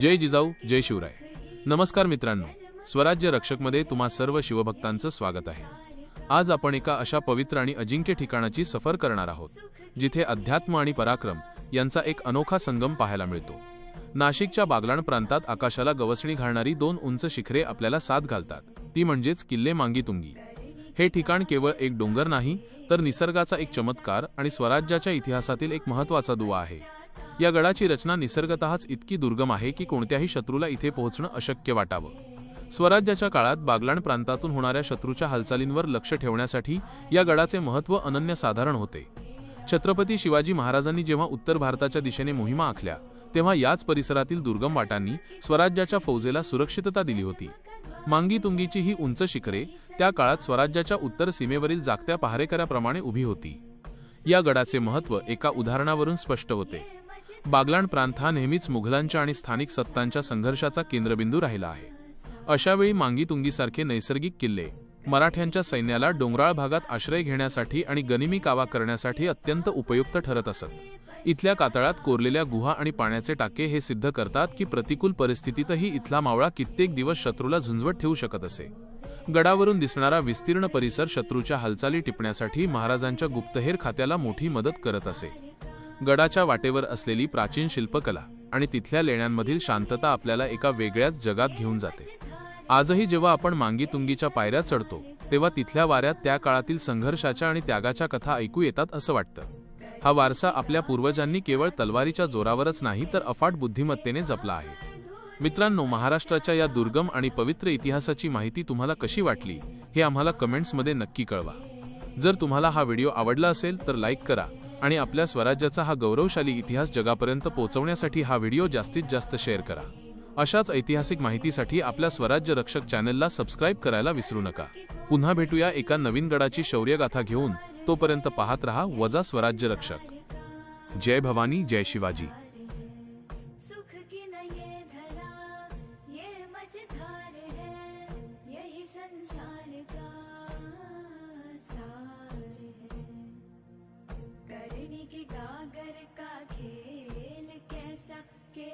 जय जिजाऊ जय शिवराय। नमस्कार मित्रांनो, स्वराज्य रक्षकमध्ये तुम्हा सर्व शिवभक्तांचं स्वागत आहे। आज आपण एका अशा पवित्र आणि अजिंक्य ठिकाणाची सफर करणार आहोत जिथे अध्यात्म आणि पराक्रम यांचा एक अनोखा संगम पाहायला मिळतो। नाशिकच्या बागलाण प्रांतात आकाशाला गवसणी घालणारी दोन उंच शिखरे आपल्याला साथ घालतात, ती म्हणजेच किल्ले मांगीतुंगी। हे ठिकाण केवळ एक डोंगर नाही, तर निसर्गाचा एक चमत्कार आणि स्वराज्याच्या इतिहासातील एक महत्त्वाचा दुवा आहे। या गडाची रचना निसर्गतःच इतकी दुर्गम आहे की कोणत्याही शत्रूला इथे पोहोचणं अशक्य वाटावं। स्वराज्याच्या काळात बागलाण प्रांतातून होणाऱ्या शत्रूच्या हालचालींवर लक्ष ठेवण्यासाठी या गडाचे महत्त्व अनन्यसाधारण होते। छत्रपती शिवाजी महाराजांनी जेव्हा उत्तर भारताच्या दिशेने मोहिमा आखल्या, तेव्हा याच परिसरातील दुर्गम वाटांनी स्वराज्याच्या फौजेला सुरक्षितता दिली होती। मांगीतुंगीची ही उंच शिखरे त्या काळात स्वराज्याच्या उत्तर सीमेवरील जागत्या पहारेकऱ्याप्रमाणे उभी होती। या गडाचे महत्त्व एका उदाहरणावरून स्पष्ट होते। बागलाण प्रांत हा नेहमीच मुघलांच्या आणि स्थानिक सत्तांच्या संघर्षाचा केंद्रबिंदू राहिला आहे। अशावेळी मांगीतुंगीसारखे नैसर्गिक किल्ले मराठ्यांच्या सैन्याला डोंगराळ भागात आश्रय घेण्यासाठी आणि गनिमी कावा करण्यासाठी अत्यंत उपयुक्त ठरत असत। इथल्या कातळात कोरलेल्या गुहा आणि पाण्याचे टाके हे सिद्ध करतात की प्रतिकूल परिस्थितीतही इथला मावळा कित्येक दिवस शत्रूला झुंजवत ठेवू शकत असे। गडावरून दिसणारा विस्तीर्ण परिसर शत्रूच्या हालचाली टिपण्यासाठी महाराजांच्या गुप्तहेर खात्याला मोठी मदत करत असे। गडाच्या वाटेवर असलेली प्राचीन शिल्पकला आणि तिथल्या लेण्यांमधील शांतता आपल्याला एका वेगळ्याच जगात घेऊन जाते। आजही जेव्हा आपण मांगीतुंगीच्या पायऱ्या चढतो, तेव्हा तिथल्या वाऱ्यात त्या काळातील संघर्षाच्या आणि त्यागाच्या कथा ऐकू येतात असं वाटतं। हा वारसा आपल्या पूर्वजांनी केवळ तलवारीच्या जोरावरच नाही, तर अफाट बुद्धिमत्तेने जपला आहे। मित्रांनो, महाराष्ट्राच्या या दुर्गम आणि पवित्र इतिहासाची माहिती तुम्हाला कशी वाटली हे आम्हाला कमेंट्समध्ये नक्की कळवा। जर तुम्हाला हा व्हिडिओ आवडला असेल तर लाईक करा आणि आपल्या स्वराज्याचा हा गौरवशाली इतिहास जगापर्यंत पोहोचवण्यासाठी हा व्हिडिओ जास्तीत जास्त शेअर करा। अशाच ऐतिहासिक माहितीसाठी आपल्या स्वराज्य रक्षक चॅनलला सबस्क्राईब करायला विसरू नका। पुन्हा भेटूया एका नवीन गडाची शौर्यगाथा घेऊन। तोपर्यंत पाहत रहा वजा स्वराज्य रक्षक। जय भवानी, जय शिवाजी। गागर का खेल कैसा के